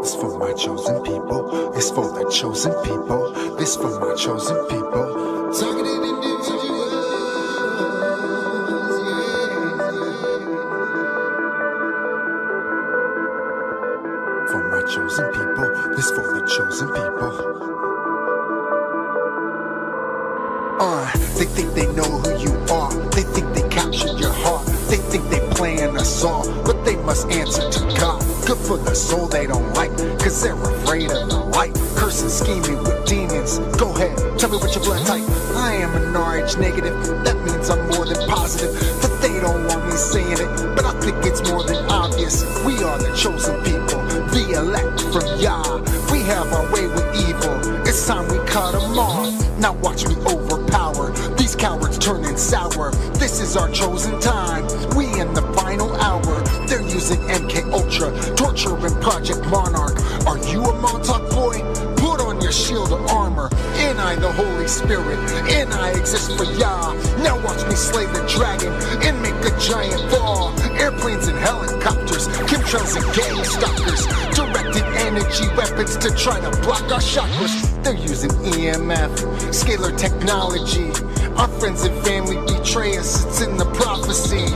This for my chosen people. This for the chosen people. This for my chosen people. Targeted individuals. For my chosen people. This for the chosen people. They think they know who you are. They think they captured your heart. They think they playing us all, but they must answer to God. Good for the soul they don't like, cause they're afraid of the light. Cursing, scheming with demons. Go ahead, tell me what your blood type. I am an RH negative, that means I'm more than positive. But they don't want me saying it, but I think it's more than obvious. We are the chosen people, the elect from Yah. We have our way with evil, it's time we cut them off. Now watch me overpower these cowards turning sour. This is our chosen time, we in the final hour. They're using MK Ultra, torturing Project Monarch. Are you a Montauk boy? Put on your shield of armor. And I the Holy Spirit, and I exist for Yah. Now watch me slay the dragon and make a giant fall. Airplanes and helicopters, chemtrails and gangstalkers, directed energy weapons to try to block our chakras. They're using EMF, scalar technology. Our friends and family betray us, it's in the prophecy.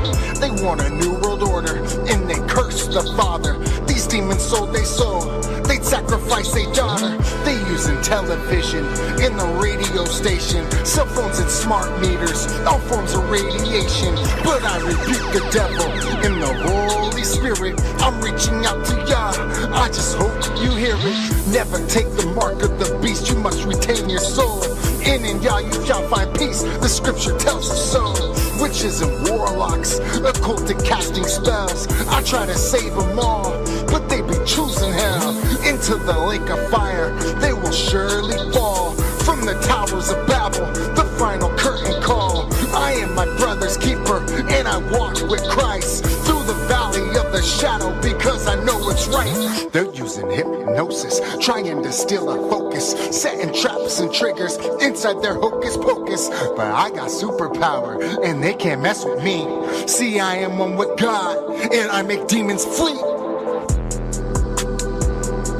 They want a new world order, and they curse the Father. These demons sold their soul, they'd sacrifice their daughter. They using television and the radio station, cell phones and smart meters, all forms of radiation. But I rebuke the devil in the Holy Spirit. I'm reaching out to Yah, I just hope you hear it. Never take the mark of the beast, you must retain your soul. In Yah you shall find peace, the scripture tells us so. Witches and warlocks, occultic casting spells. I try to save them all, but they be choosing hell. Into the lake of fire, they will surely fall. From the towers of Babel, the final curtain call. I am my brother's keeper, and I walk with Christ through the valley of the shadow, because I know it's right. They're using hypnosis, trying to steal our focus, setting traps and triggers inside their hocus pocus. But I got superpower, and they can't mess with me. See, I am one with God, and I make demons flee.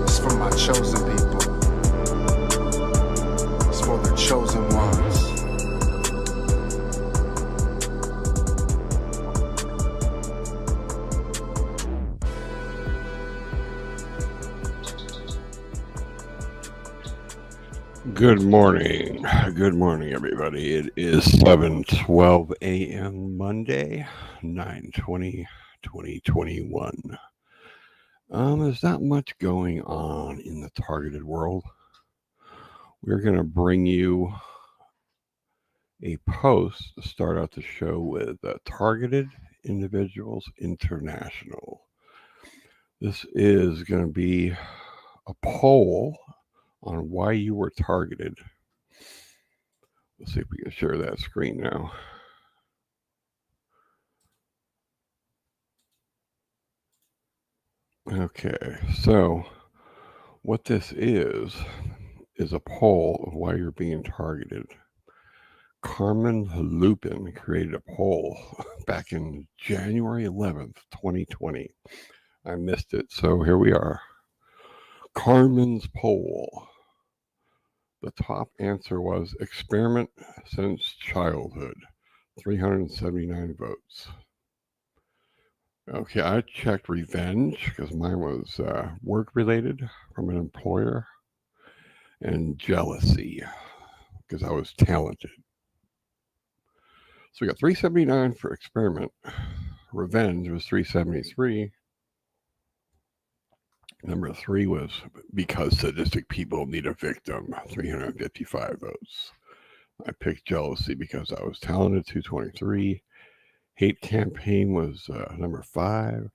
It's for my chosen people. It's for the chosen ones. Good morning, everybody. It is 7:12 a.m. Monday, 9/20/2021. There's not much going on in the targeted world. We're going to bring you a post to start out the show with Targeted Individuals International. This is going to be a poll on why you were targeted. Let's see if we can share that screen now. Okay, so what this is a poll of why you're being targeted. Carmen Lupin created a poll back in January 11th, 2020. I missed it, so here we are. Carmen's poll. The top answer was experiment since childhood, 379 votes. Okay, I checked revenge because mine was work related from an employer, and jealousy because I was talented. So we got 379 for experiment. Revenge was 373. Number 3 was because sadistic people need a victim, 355 votes. I picked jealousy because I was talented, 223. Hate campaign was number 5.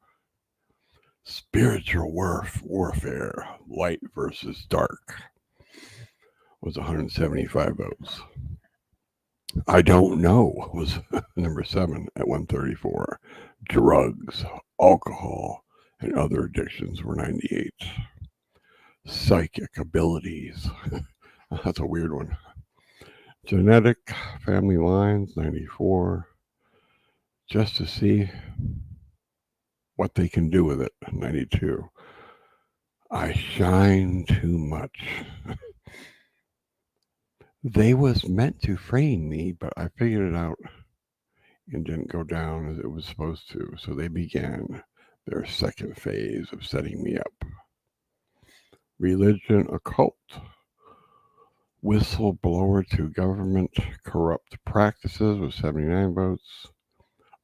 Spiritual warfare, light versus dark, was 175 votes. I don't know was number 7 at 134. Drugs, alcohol, and other addictions were 98. Psychic abilities, that's a weird one. Genetic family lines, 94. Just to see what they can do with it, 92. I shine too much. They was meant to frame me, but I figured it out and didn't go down as it was supposed to. So they began their second phase of setting me up. Religion, occult, whistleblower to government corrupt practices with 79 votes.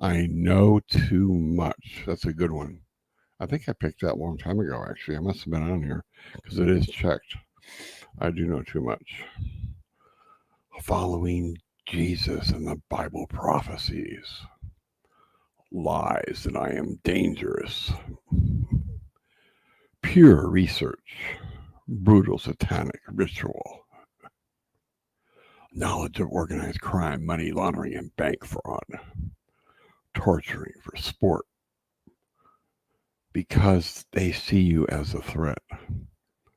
I know too much. That's a good one. I think I picked that a long time ago, actually. I must have been on here because it is checked. I do know too much. Following Jesus and the Bible prophecies. Lies that I am dangerous. Pure research. Brutal satanic ritual. Knowledge of organized crime, money laundering, and bank fraud. Torturing for sport. Because they see you as a threat.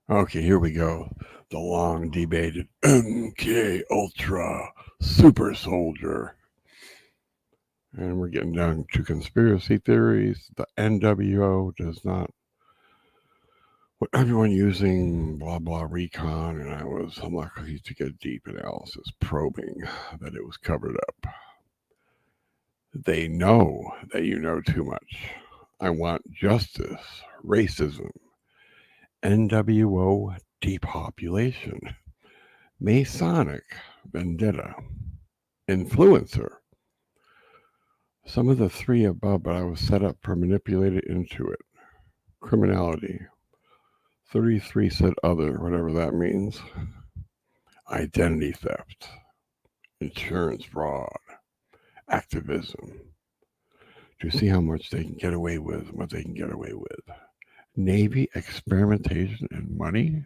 Okay, here we go. The long debated MK Ultra Super Soldier. And we're getting down to conspiracy theories. The NWO does not. What everyone using blah blah recon, and I was unlucky to get deep analysis probing that it was covered up. They know that you know too much. I want justice, racism, NWO depopulation, Masonic vendetta, influencer. Some of the three above, but I was set up for manipulated into it. Criminality. 33 said other, whatever that means. Identity theft, insurance fraud, activism. To see how much they can get away with, what they can get away with. Navy experimentation and money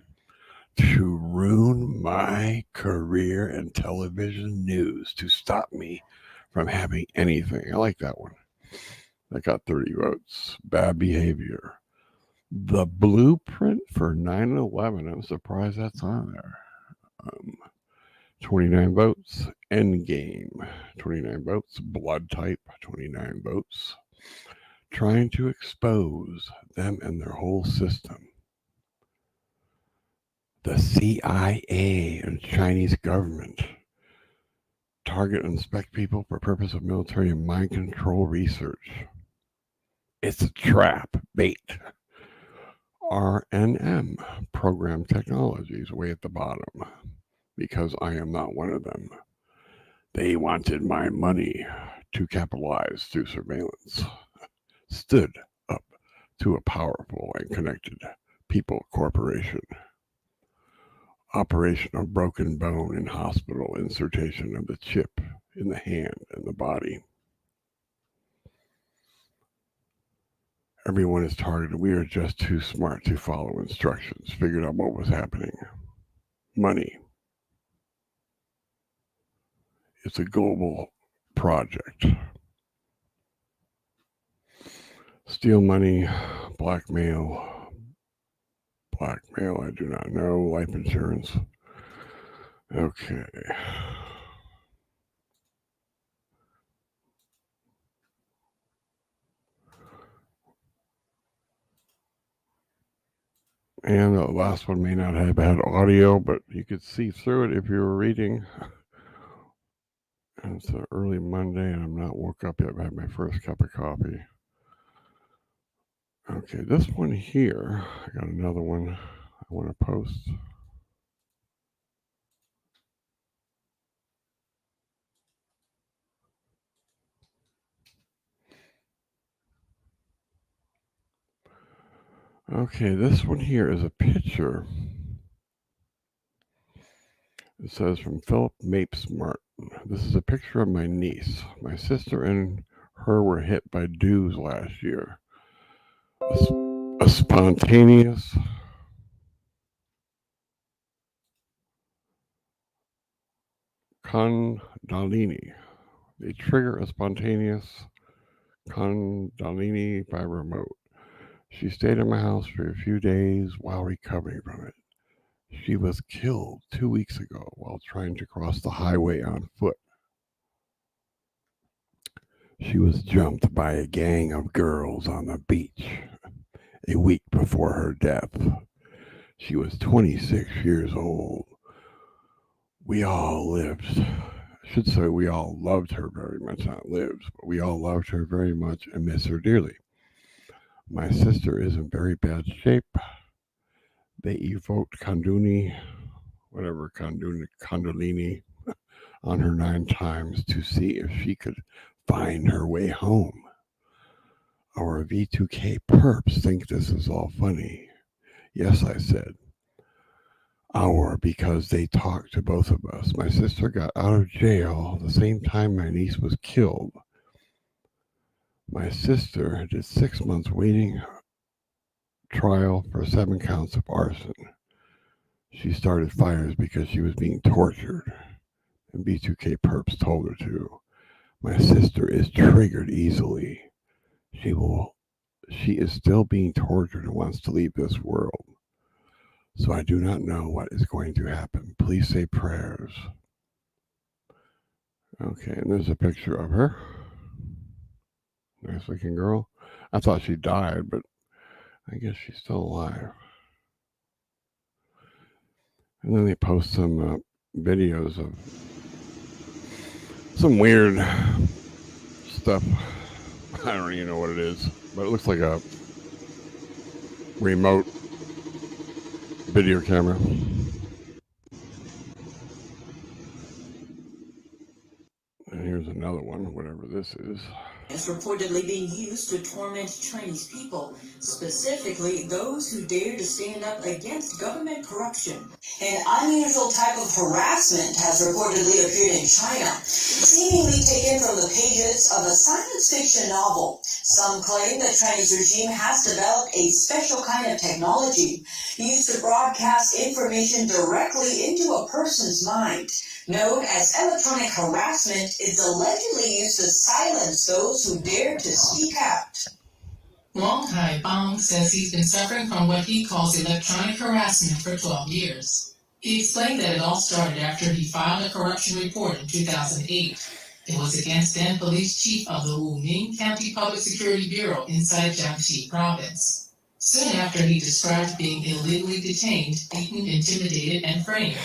to ruin my career in television news, to stop me from having anything. I like that one. That got 30 votes. Bad behavior. The blueprint for 9/11. I'm surprised that's on there. 29 votes. Endgame. 29 votes. Blood type. 29 votes. Trying to expose them and their whole system. The CIA and Chinese government target and inspect people for purpose of military and mind control research. It's a trap, bait. RNM, Program Technologies, way at the bottom, because I am not one of them. They wanted my money to capitalize through surveillance. Stood up to a powerful and connected people corporation. Operation of broken bone in hospital, insertion of the chip in the hand and the body. Everyone is targeted. We are just too smart to follow instructions. Figured out what was happening. Money. It's a global project. Steal money, blackmail. Blackmail, I do not know. Life insurance. Okay. And the last one may not have had audio, but you could see through it if you were reading. And it's an early Monday, and I'm not woke up yet. I had my first cup of coffee. Okay, this one here, I got another one I want to post. Okay, this one here is a picture. It says from Philip Mapes Martin. This is a picture of my niece. My sister and her were hit by dews last year. A spontaneous Kundalini. They trigger a spontaneous Kundalini by remote. She stayed in my house for a few days while recovering from it. She was killed 2 weeks ago while trying to cross the highway on foot. She was jumped by a gang of girls on the beach a week before her death. She was 26 years old. We all lived, I should say, we all loved her very much, not lived, but we all loved her very much and miss her dearly. My sister is in very bad shape. They evoked Kundalini on her 9 times to see if she could find her way home. Our V2K perps think this is all funny. Yes, I said. Because they talked to both of us. My sister got out of jail the same time my niece was killed. My sister did 6 months waiting trial for 7 counts of arson. She started fires because she was being tortured, and B2K perps told her to. My sister is triggered easily. She is still being tortured and wants to leave this world. So I do not know what is going to happen. Please say prayers. Okay, and there's a picture of her. Nice looking girl. I thought she died, but I guess she's still alive. And then they post some videos of some weird stuff. I don't even know what it is, but it looks like a remote video camera. And here's another one, whatever this is. Is reportedly being used to torment Chinese people, specifically those who dare to stand up against government corruption. An unusual type of harassment has reportedly appeared in China, seemingly taken from the pages of a science fiction novel. Some claim the Chinese regime has developed a special kind of technology used to broadcast information directly into a person's mind. Known as electronic harassment, is allegedly used to silence those who dare to speak out. Wong Hai-bang says he's been suffering from what he calls electronic harassment for 12 years. He explained that it all started after he filed a corruption report in 2008. It was against then police chief of the Wuming County Public Security Bureau inside Jiangxi province. Soon after, he described being illegally detained, beaten, intimidated, and framed.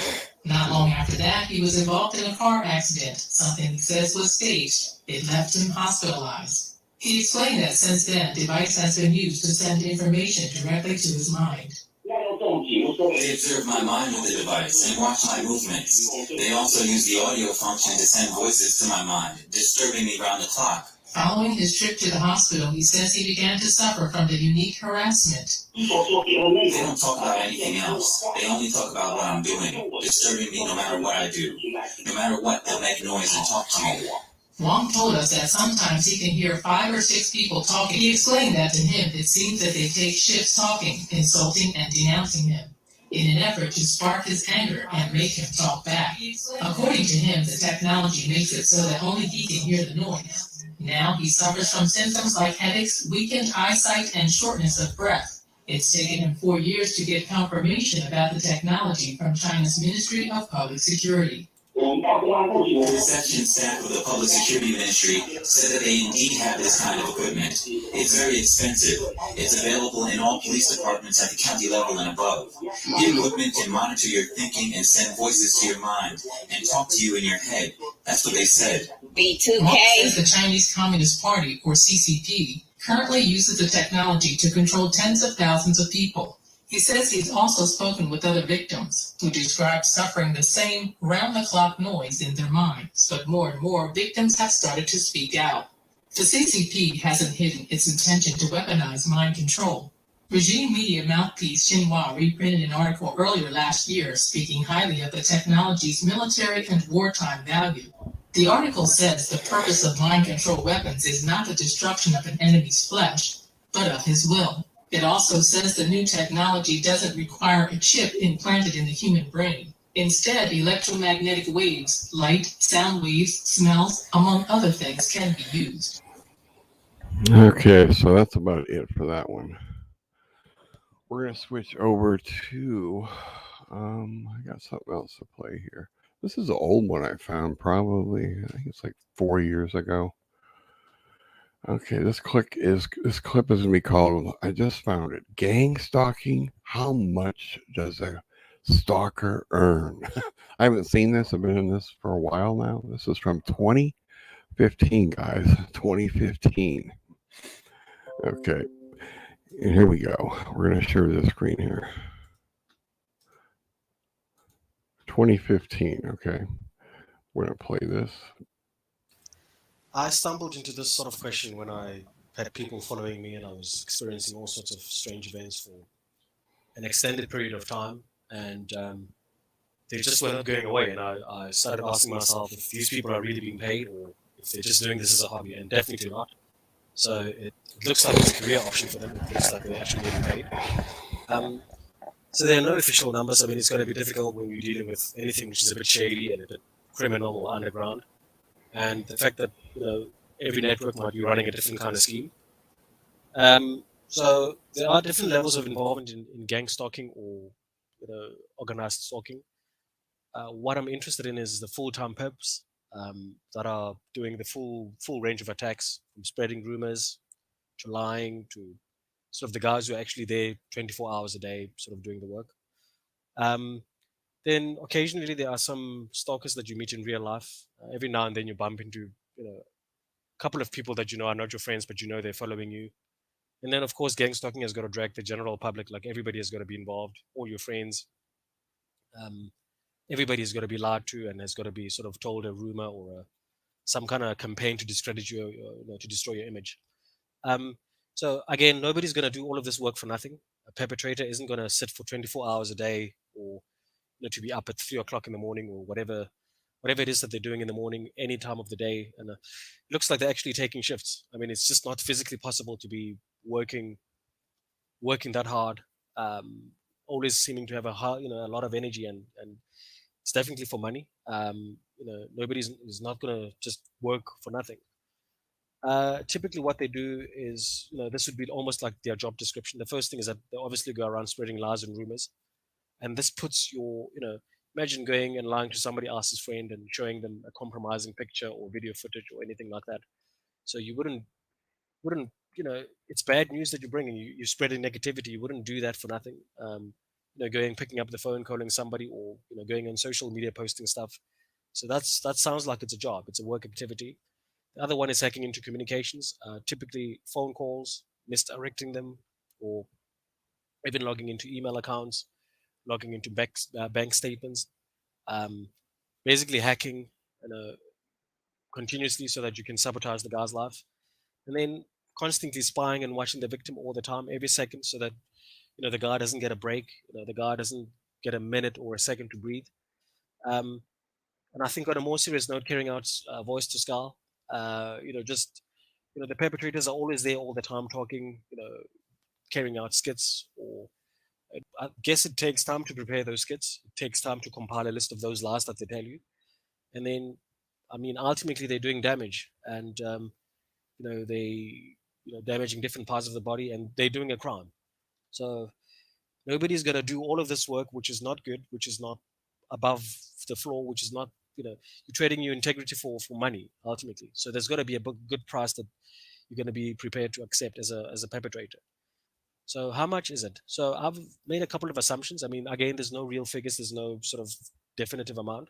Not long after that, he was involved in a car accident, something he says was staged. It left him hospitalized. He explained that since then, a device has been used to send information directly to his mind. They observe my mind with the device and watch my movements. They also use the audio function to send voices to my mind, disturbing me round the clock. Following his trip to the hospital, he says he began to suffer from the unique harassment. They don't talk about anything else. They only talk about what I'm doing, disturbing me no matter what I do. No matter what, they'll make noise and talk to me. Wong told us that sometimes he can hear 5 or 6 people talking. He explained that to him, it seems that they take shifts talking, insulting, and denouncing him, in an effort to spark his anger and make him talk back. According to him, the technology makes it so that only he can hear the noise. Now he suffers from symptoms like headaches, weakened eyesight, and shortness of breath. It's taken him 4 years to get confirmation about the technology from China's Ministry of Public Security. The reception staff of the Public Security Ministry said that they indeed have this kind of equipment. It's very expensive. It's available in all police departments at the county level and above. The equipment can monitor your thinking and send voices to your mind and talk to you in your head. That's what they said. B2K. Says the Chinese Communist Party, or CCP, currently uses the technology to control tens of thousands of people. He says he's also spoken with other victims who describe suffering the same round-the-clock noise in their minds, but more and more victims have started to speak out. The CCP hasn't hidden its intention to weaponize mind control. Regime media mouthpiece Xinhua reprinted an article earlier last year speaking highly of the technology's military and wartime value. The article says the purpose of mind control weapons is not the destruction of an enemy's flesh, but of his will. It also says the new technology doesn't require a chip implanted in the human brain. Instead, electromagnetic waves, light, sound waves, smells, among other things, can be used. Okay, so that's about it for that one. We're going to switch over to, I got something else to play here. This is an old one I found probably, I think it's like 4 years ago. Okay, this clip is gonna be called. I just found it. Gangstalking. How much does a stalker earn? I haven't seen this. I've been in this for a while now. This is from 2015, guys. 2015. Okay, and here we go. We're gonna share the screen here. 2015. Okay, we're gonna play this. I stumbled into this sort of question when I had people following me and I was experiencing all sorts of strange events for an extended period of time. And they just were not going away. And I started asking myself if these people are really being paid or if they're just doing this as a hobby, and definitely not. So it looks like it's a career option for them. It looks like they're actually getting paid. So there are no official numbers. I mean, it's going to be difficult when you're dealing with anything which is a bit shady and a bit criminal or underground. And the fact that every network might be running a different kind of scheme. So there are different levels of involvement in gang stalking or organized stalking. What I'm interested in is the full-time perps that are doing the full range of attacks, from spreading rumors to lying to sort of the guys who are actually there 24 hours a day, sort of doing the work. Then occasionally there are some stalkers that you meet in real life. Every now and then you bump into a couple of people that are not your friends, but they're following you. And then of course gang stalking has got to drag the general public, like everybody has got to be involved, all your friends. Everybody has got to be lied to and has got to be sort of told a rumor or some kind of campaign to discredit you, to destroy your image. So again, nobody's going to do all of this work for nothing. A perpetrator isn't going to sit for 24 hours a day or to be up at 3 o'clock in the morning or whatever it is that they're doing in the morning, any time of the day. And it looks like they're actually taking shifts. I mean, it's just not physically possible to be working that hard, always seeming to have a lot of energy, and it's definitely for money. Nobody's not going to just work for nothing. Typically what they do is, this would be almost like their job description. The first thing is that they obviously go around spreading lies and rumors. And this puts imagine going and lying to somebody else's friend and showing them a compromising picture or video footage or anything like that. So you wouldn't, it's bad news that you're bringing. You're spreading negativity. You wouldn't do that for nothing. Going, picking up the phone, calling somebody, or, going on social media, posting stuff. So that sounds like it's a job. It's a work activity. The other one is hacking into communications, typically phone calls, misdirecting them, or even logging into email accounts, logging into bank statements, basically hacking continuously so that you can sabotage the guy's life, and then constantly spying and watching the victim all the time, every second, so that the guy doesn't get a break, the guy doesn't get a minute or a second to breathe. And I think on a more serious note, carrying out voice to skull, the perpetrators are always there all the time talking, carrying out skits, or I guess it takes time to prepare those skits. It takes time to compile a list of those lies that they tell you. And then, I mean, ultimately they're doing damage, and, they, damaging different parts of the body, and they're doing a crime. So nobody's going to do all of this work, which is not good, which is not above the floor, which is not, you're trading your integrity for money, ultimately. So there's got to be a good price that you're going to be prepared to accept as a perpetrator. So how much is it? So I've made a couple of assumptions. I mean, again, there's no real figures. There's no sort of definitive amount.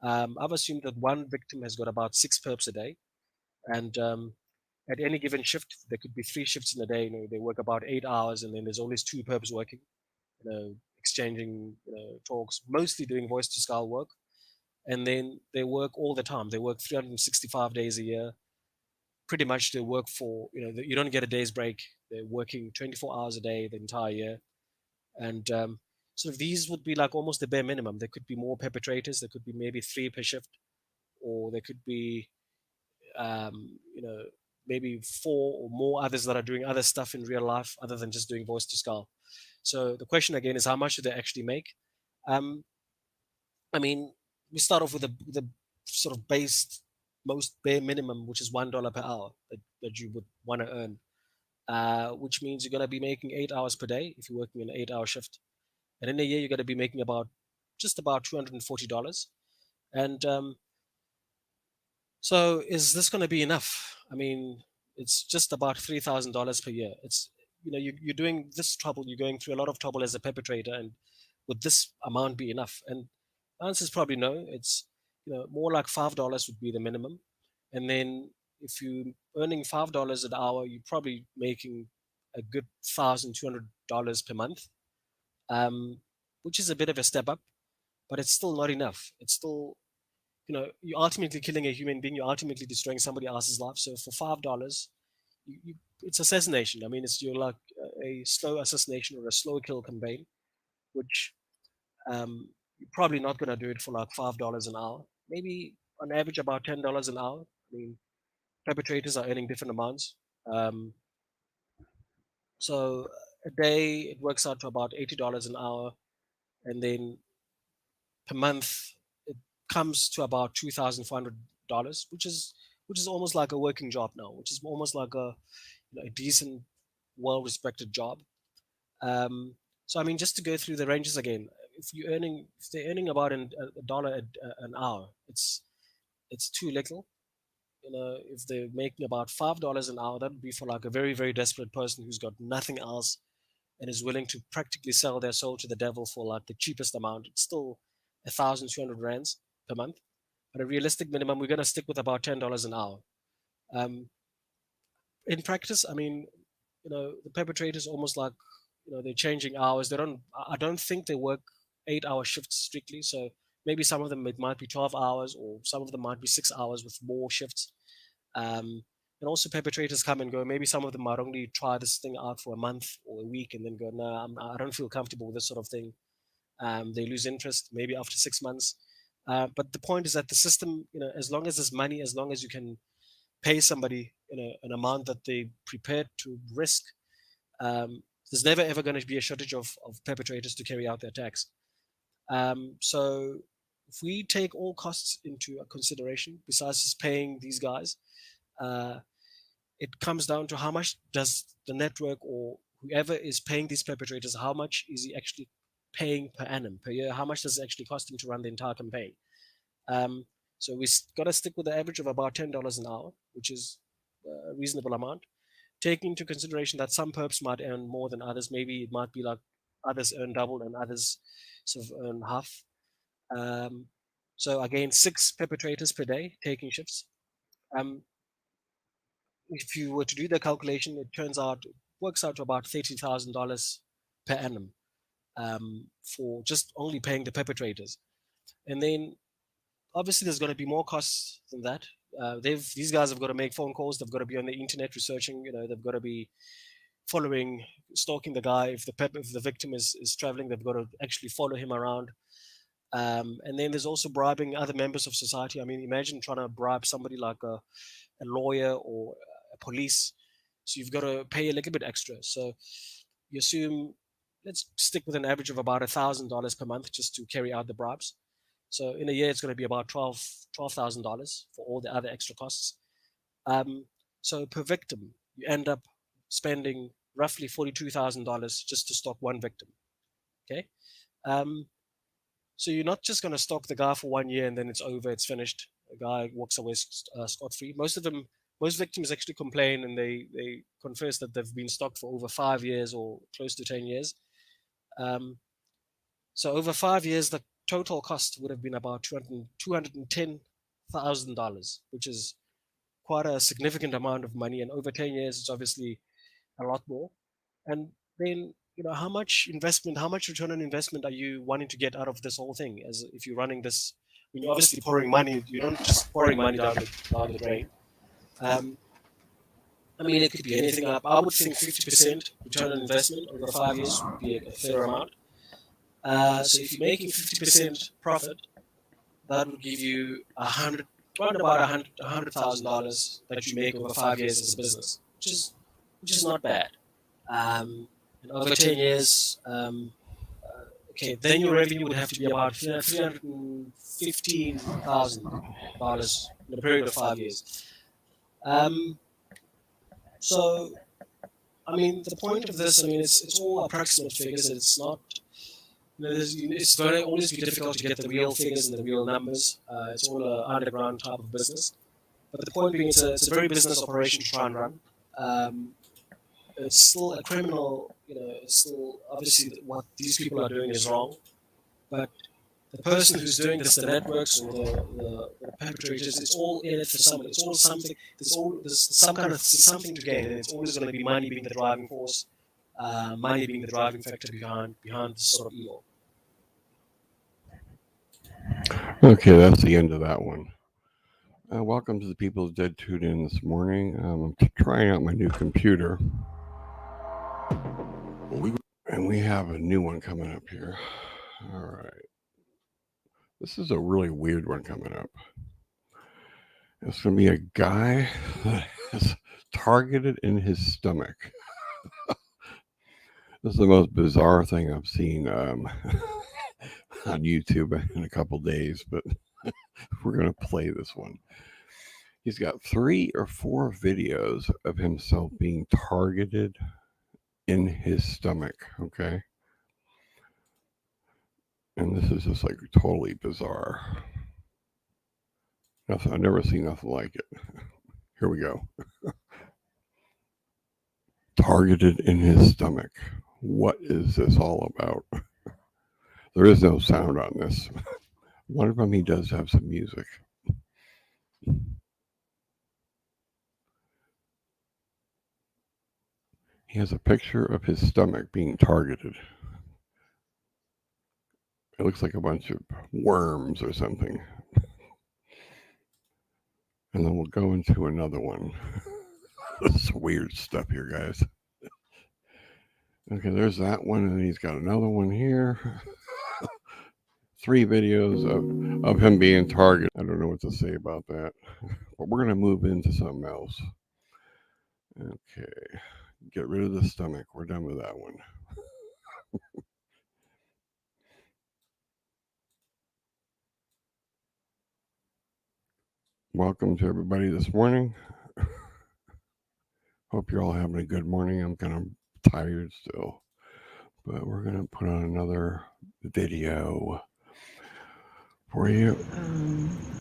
I've assumed that one victim has got about 6 perps a day. And at any given shift, there could be 3 shifts in a day. They work about 8 hours, and then there's always 2 perps working, exchanging talks, mostly doing voice to skull work. And then they work all the time. They work 365 days a year. Pretty much they work for, you don't get a day's break. They're working 24 hours a day the entire year. And sort of these would be like almost the bare minimum. There could be more perpetrators. There could be maybe 3 per shift, or there could be, maybe 4 or more others that are doing other stuff in real life other than just doing voice to skull. So the question again is, how much do they actually make? I mean, we start off with the sort of most bare minimum, which is $1 per hour that you would want to earn, which means you're going to be making 8 hours per day if you're working an 8-hour shift. And in a year, you're going to be making just about $240. And so is this going to be enough? I mean, It's just about $3,000 per year. It's, you're doing this trouble. You're going through a lot of trouble as a perpetrator, and would this amount be enough? And the answer is probably no. It's, more like $5 would be the minimum, and then if you're earning $5 an hour, you're probably making a good $1,200 per month, which is a bit of a step up, but it's still not enough. It's still, you're ultimately killing a human being. You're ultimately destroying somebody else's life. So for $5, it's assassination. I mean, you're like a slow assassination or a slow kill campaign, which you're probably not going to do it for like $5 an hour. Maybe on average about $10 an hour. I mean, perpetrators are earning different amounts. So a day it works out to about $80 an hour, and then per month it comes to about $2,400, which is almost like a working job now, which is almost like a decent, well-respected job. So I mean, just to go through the ranges again, if they're earning about a dollar an hour, it's too little. If they're making about $5 an hour, that would be for like a very, very desperate person who's got nothing else and is willing to practically sell their soul to the devil for like the cheapest amount. It's still 1,200 rands per month. But a realistic minimum, we're going to stick with about $10 an hour. In practice, I mean, the perpetrators almost like, they're changing hours. I don't think they work 8-hour shifts strictly. So maybe some of them, it might be 12 hours, or some of them might be 6 hours with more shifts. And also perpetrators come and go. Maybe some of them might only try this thing out for a month or a week and then go, no, I don't feel comfortable with this sort of thing. They lose interest maybe after 6 months. But the point is that the system, as long as there's money, as long as you can pay somebody, an amount that they're prepared to risk, there's never ever going to be a shortage of perpetrators to carry out their attacks. So if we take all costs into consideration, besides just paying these guys, it comes down to how much does the network or whoever is paying these perpetrators, how much is he actually paying per annum, per year? How much does it actually cost him to run the entire campaign? So we got to stick with the average of about $10 an hour, which is a reasonable amount. Taking into consideration that some perps might earn more than others. Maybe it might be like others earn double and others sort of earn half. So again, 6 perpetrators per day taking shifts. If you were to do the calculation, it works out to about $30,000 per annum for just only paying the perpetrators. And then obviously there's going to be more costs than that. These guys have got to make phone calls. They've got to be on the internet researching. They've got to be stalking the guy. If the victim is traveling, they've got to actually follow him around. And then there's also bribing other members of society. I mean, imagine trying to bribe somebody like a lawyer or a police. So you've got to pay a little bit extra. So you assume, let's stick with an average of about $1,000 per month just to carry out the bribes. So in a year, it's going to be about $12,000 for all the other extra costs. So per victim, you end up spending roughly $42,000 just to stalk one victim. Okay. So you're not just going to stalk the guy for 1 year and then it's over, it's finished. The guy walks away scot-free. Most victims actually complain and they confess that they've been stalked for over 5 years or close to 10 years. So over 5 years, the total cost would have been about $210,000, which is quite a significant amount of money. And over 10 years, it's obviously a lot more. And then, how much return on investment are you wanting to get out of this whole thing? As if you're running this, when you're obviously pouring money, you don't just pouring money down the drain. I mean, it could be anything up. I would think 50% return on investment over 5 years would be a fair amount. So if you're making 50% profit, that would give you around about $100,000 that you make over 5 years as a business, which is not bad. And over 10 years, then your revenue would have to be about $315,000 in a period of 5 years. So, I mean, the point of this, it's all approximate figures. It's not. It's going to always be difficult to get the real figures and the real numbers. It's all an underground type of business. But the point being, it's a very business operation to try and run. It's still a criminal, it's still obviously what these people are doing is wrong. But the person who's doing this, the networks or the perpetrators, it's all in it for someone. It's all something. There's some kind of something to gain, and it's always going to be money being the driving force, money being the driving factor behind this sort of evil. Okay, that's the end of that one. Welcome to the people who did tune in this morning. I'm trying out my new computer. And we have a new one coming up here. All right. This is a really weird one coming up. It's going to be a guy that is targeted in his stomach. This is the most bizarre thing I've seen on YouTube in a couple days, but we're going to play this one. He's got 3 or 4 videos of himself being targeted in his stomach, okay? And this is just like totally bizarre. I've never seen nothing like it. Here we go. Targeted in his stomach. What is this all about? There is no sound on this. One of them, he does have some music. He has a picture of his stomach being targeted. It looks like a bunch of worms or something. And then we'll go into another one. This is weird stuff here, guys. Okay, there's that one, and he's got another one here. 3 videos of him being targeted. I don't know what to say about that. But we're going to move into something else. Okay. Get rid of the stomach. We're done with that one. Welcome to everybody this morning. Hope you're all having a good morning. I'm kind of tired still. But we're going to put on another video for you.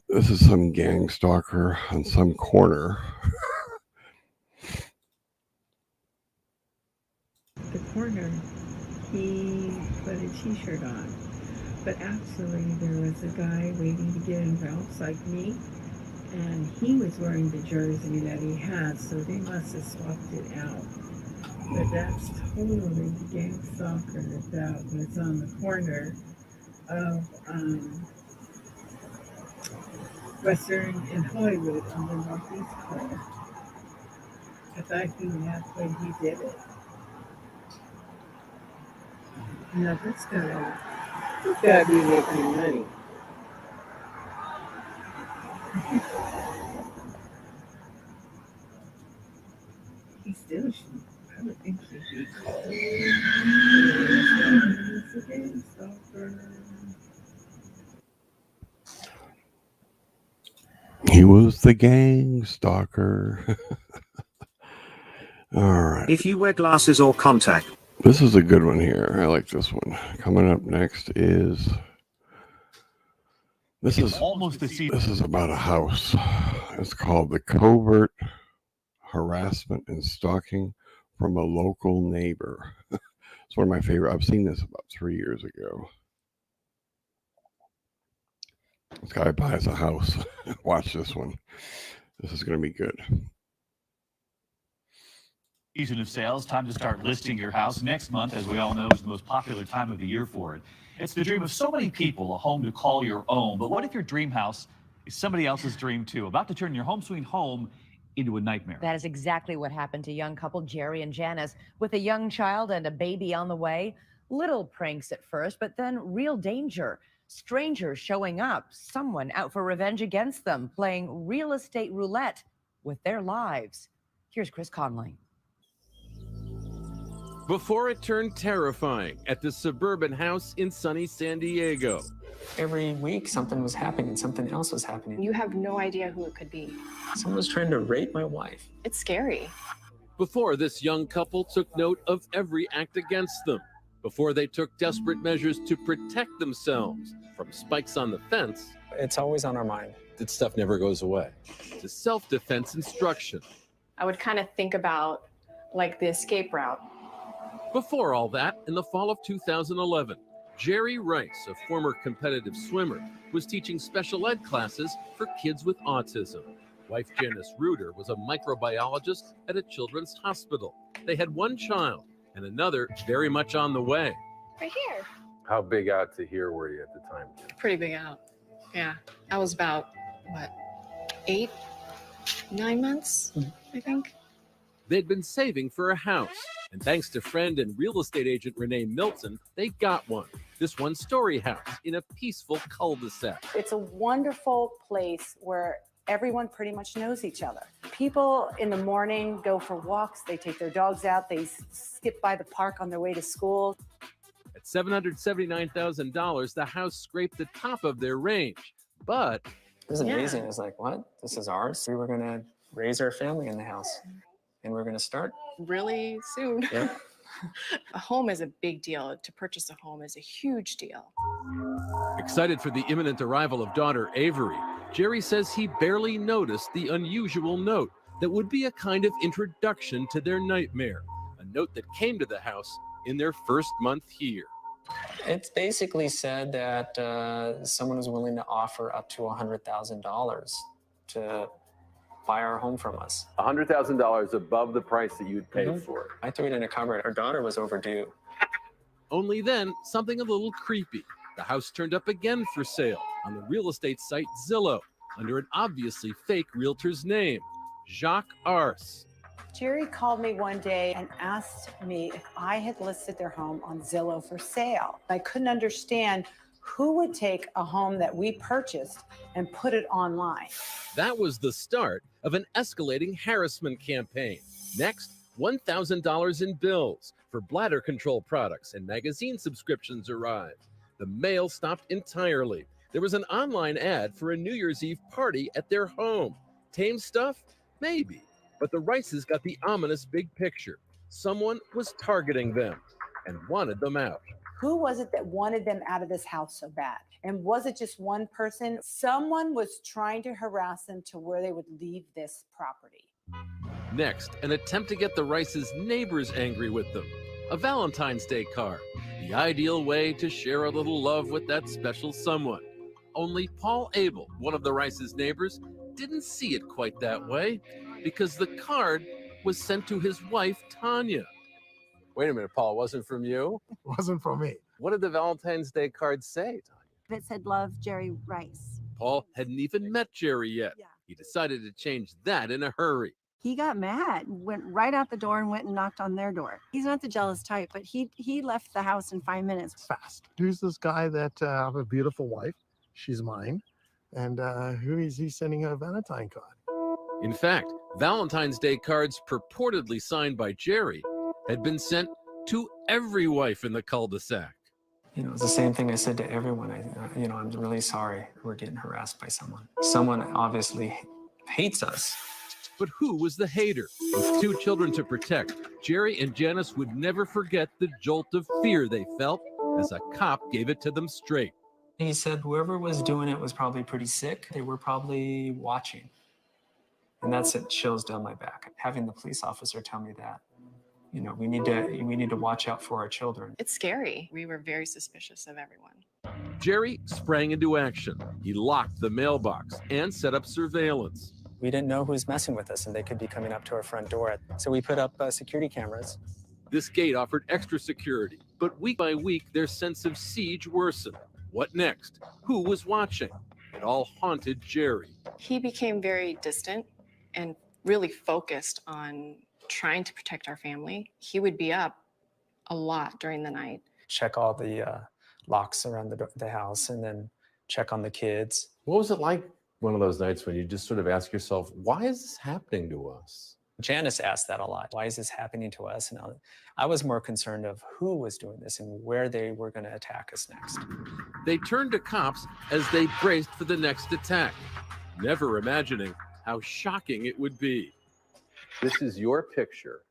This is some gang stalker on some corner. The corner, he put a t-shirt on, but actually there was a guy waiting to get involved like me, and he was wearing the jersey that he had, so they must have swapped it out. But that's totally the gang stalker that was on the corner of Western and Hollywood on the northeast corner. I thought that's when he did it. Now this guy, he's got to be making money. He still should. I would think he'd be called. He's a gang stalker. He was the gang stalker. All right. If you wear glasses or contact. This is a good one here. I like this one. Coming up next is this is about a house. It's called The Covert Harassment and Stalking from a Local Neighbor. It's one of my favorite. I've seen this about 3 years ago. This guy buys a house. Watch this one. This is going to be good. Season of sales, time to start listing your house. Next month, as we all know, is the most popular time of the year for it. It's the dream of so many people, a home to call your own. But what if your dream house is somebody else's dream too, about to turn your home sweet home into a nightmare? That is exactly what happened to young couple Jerry and Janice. With a young child and a baby on the way, little pranks at first, but then real danger. Strangers showing up, someone out for revenge against them, playing real estate roulette with their lives. Here's Chris Conley. Before it turned terrifying at the suburban house in sunny San Diego. Every week, something was happening, something else was happening. You have no idea who it could be. Someone was trying to rape my wife. It's scary. Before this young couple took note of every act against them. Before they took desperate measures to protect themselves from spikes on the fence. It's always on our mind. that stuff never goes away, to self-defense instruction. I would kind of think about like the escape route. Before all that, in the fall of 2011, Jerry Rice, a former competitive swimmer, was teaching special ed classes for kids with autism. Wife Janice Reuter was a microbiologist at a children's hospital. They had one child and another very much on the way. Right here. How big out to here were you at the time? Pretty big out. Yeah. I was about, what, 8, 9 months, I think. They'd been saving for a house, and thanks to friend and real estate agent Renee Milton, they got one. This one-story house in a peaceful cul-de-sac. It's a wonderful place where everyone pretty much knows each other. People in the morning go for walks, they take their dogs out, they skip by the park on their way to school. At $779,000, the house scraped the top of their range, but... It was amazing. It was like, what? This is ours? We were going to raise our family in the house, and we're going to start Really soon. Yeah. A home is a big deal. To purchase a home is a huge deal. Excited for the imminent arrival of daughter Avery, Jerry says he barely noticed the unusual note that would be a kind of introduction to their nightmare, a note that came to the house in their first month here. It basically said that someone was willing to offer up to $100,000 to buy our home from us. $100,000 above the price that you'd paid for it. I threw it in a cupboard. Our daughter was overdue. Only then, something a little creepy. The house turned up again for sale on the real estate site Zillow under an obviously fake realtor's name, Jacques Arce. Jerry called me one day and asked me if I had listed their home on Zillow for sale. I couldn't understand who would take a home that we purchased and put it online. That was the start of an escalating harassment campaign. Next, $1,000 in bills for bladder control products and magazine subscriptions arrived. The mail stopped entirely. There was an online ad for a New Year's Eve party at their home. Tame stuff? Maybe. But the Rices got the ominous big picture. Someone was targeting them and wanted them out. Who was it that wanted them out of this house so bad? And was it just one person? Someone was trying to harass them to where they would leave this property. Next, an attempt to get the Rices' neighbors angry with them. A Valentine's Day card, the ideal way to share a little love with that special someone. Only Paul Abel, one of the Rices' neighbors, didn't see it quite that way because the card was sent to his wife, Tanya. Wait a minute, Paul, it wasn't from you? Wasn't from me. What did the Valentine's Day card say, Tanya? It said, "Love, Jerry Rice." Paul hadn't even met Jerry yet. Yeah. He decided to change that in a hurry. He got mad, went right out the door and went and knocked on their door. He's not the jealous type, but he left the house in 5 minutes. Fast. Here's this guy that I have a beautiful wife. She's mine. And who is he sending a Valentine card? In fact, Valentine's Day cards purportedly signed by Jerry had been sent to every wife in the cul-de-sac. You know, it's the same thing I said to everyone. I'm really sorry we're getting harassed by someone. Someone obviously hates us. But who was the hater? With 2 children to protect, Jerry and Janice would never forget the jolt of fear they felt as a cop gave it to them straight. He said whoever was doing it was probably pretty sick. They were probably watching. And that's it, chills down my back. Having the police officer tell me that, you know, we need to watch out for our children. It's scary. We were very suspicious of everyone. Jerry sprang into action. He locked the mailbox and set up surveillance. We didn't know who was messing with us, and they could be coming up to our front door. So we put up security cameras. This gate offered extra security, but week by week, their sense of siege worsened. What next? Who was watching? It all haunted Jerry. He became very distant and really focused on trying to protect our family. He would be up a lot during the night. Check all the locks around the house and then check on the kids. What was it like one of those nights when you just sort of ask yourself, why is this happening to us? Janice asked that a lot. Why is this happening to us? And I was more concerned of who was doing this and where they were going to attack us next. They turned to cops as they braced for the next attack, never imagining how shocking it would be. This is your picture,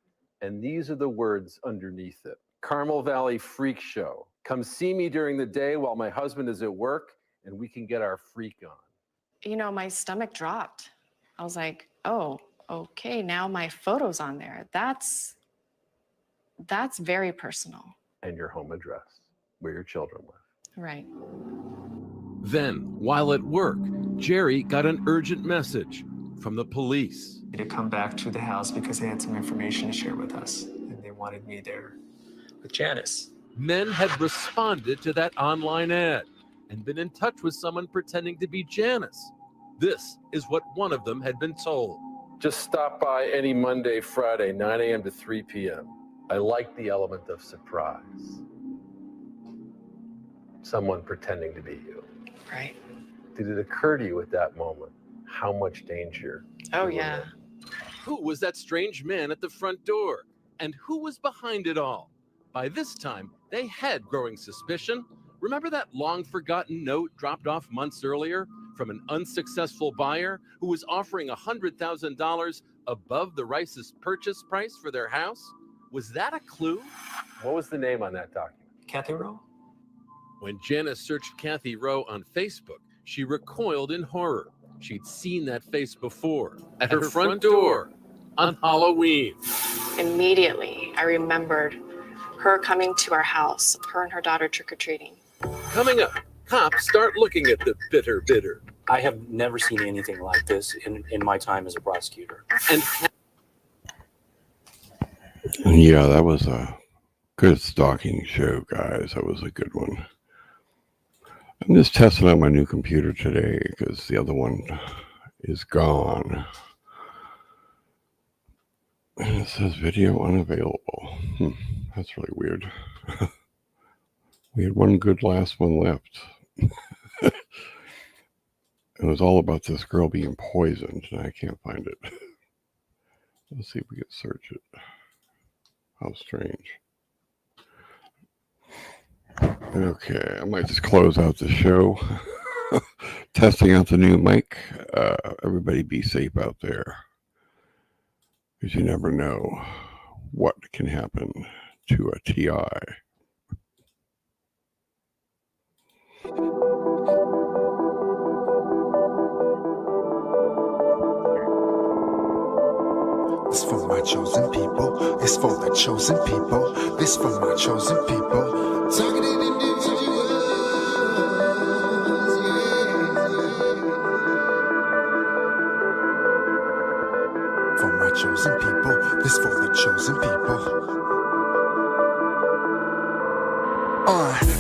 and these are the words underneath it. Carmel Valley Freak Show. Come see me during the day while my husband is at work, and we can get our freak on. you know, my stomach dropped. I was like, oh, okay, now my photo's on there. That's very personal. And your home address, where your children live. Right. Then, while at work, Jerry got an urgent message from the police. To come back to the house because they had some information to share with us, and they wanted me there with Janice. Men had responded to that online ad and been in touch with someone pretending to be Janice. This is what one of them had been told. Just stop by any Monday, Friday, 9 a.m. to 3 p.m. I like the element of surprise. Someone pretending to be you. Right. Did it occur to you at that moment how much danger? Oh, yeah. Who was that strange man at the front door? And who was behind it all? By this time, they had growing suspicion. Remember that long-forgotten note dropped off months earlier from an unsuccessful buyer who was offering $100,000 above the Rice's purchase price for their house? Was that a clue? What was the name on that document? Kathy Rowe? When Janice searched Kathy Rowe on Facebook, she recoiled in horror. She'd seen that face before at her front door on Halloween. Immediately, I remembered her coming to our house, her and her daughter trick-or-treating. Coming up, cops start looking at the bitter. I have never seen anything like this in my time as a prosecutor. And yeah, that was a good stalking show, guys. That was a good one. I'm just testing out my new computer today because the other one is gone. And it says video unavailable. That's really weird. We had one good last one left. It was all about this girl being poisoned, and I can't find it. Let's see if we can search it. How strange. Okay, I might just close out the show. Testing out the new mic. Everybody be safe out there, because you never know what can happen to a TI. This for my chosen people. This for the chosen people. This for my chosen people. Targeted individuals. For my chosen people. This for the chosen people.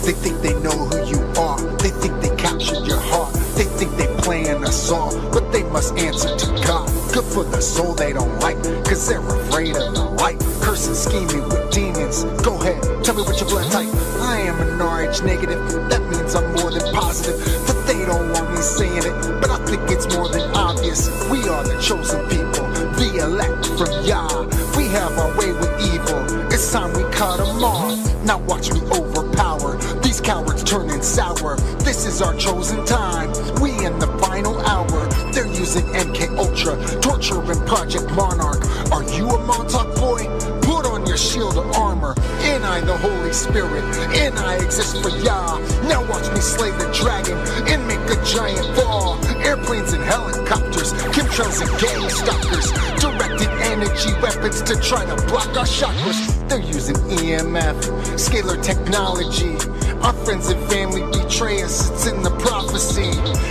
They think they know who you are. They think they captured your heart. They think they playing us all, but they must answer to God. Good for the soul they don't like, cause they're afraid of the light. Cursing, scheming with demons. Go ahead, tell me what your blood type. I am an RH negative. That means I'm more than positive. That they don't want me saying it, but I think it's more than obvious. We are the chosen people, the elect from Yah. We have our way with evil. It's time we cut them off. Now watch me overpower these cowards turning sour. This is our chosen time. We in the final hour. They're using MK Ultra, torturing Project Monarch. Are you a Montauk boy? Put on your shield of armor. In I, the Holy Spirit. In I exist for Yah. Now watch me slay the dragon and make a giant ball. Airplanes and helicopters, chemtrails and gang stalkers, directed energy weapons to try to block our chakras. They're using EMF, scalar technology. Our friends and family betray us, it's in the prophecy.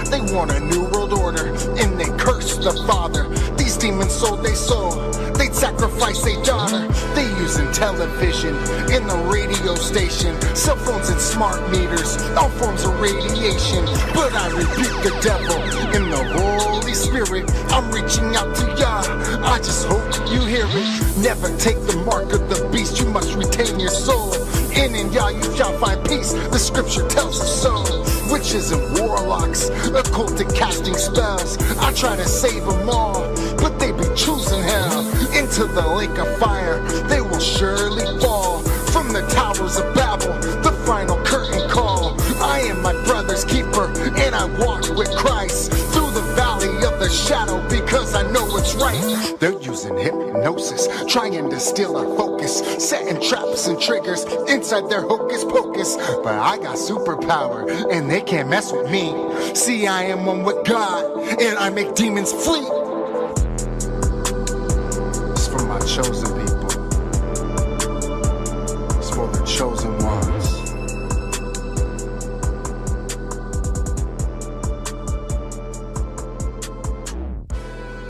They want a new world order, and they curse the Father. These demons sold their soul, they'd sacrifice their daughter. They using television and the radio station, cell phones and smart meters, all forms of radiation. But I rebuke the devil in the Holy Spirit. I'm reaching out to Yah, I just hope you hear it. Never take the mark of the beast, you must retain your soul. In Yah you shall find peace, the scripture tells us so. Witches and warlocks, occultic casting spells. I try to save them all, but they be choosing hell. Into the lake of fire, they will surely fall. From the towers of Babel, the final curtain call. I am my brother's keeper, and I walk with Christ. Through the valley of the shadow because I know it's right. They're using hypnosis, trying to steal our focus, setting traps and triggers inside their hocus pocus. But I got superpower and they can't mess with me. See, I am one with God and I make demons flee. It's for my chosen people.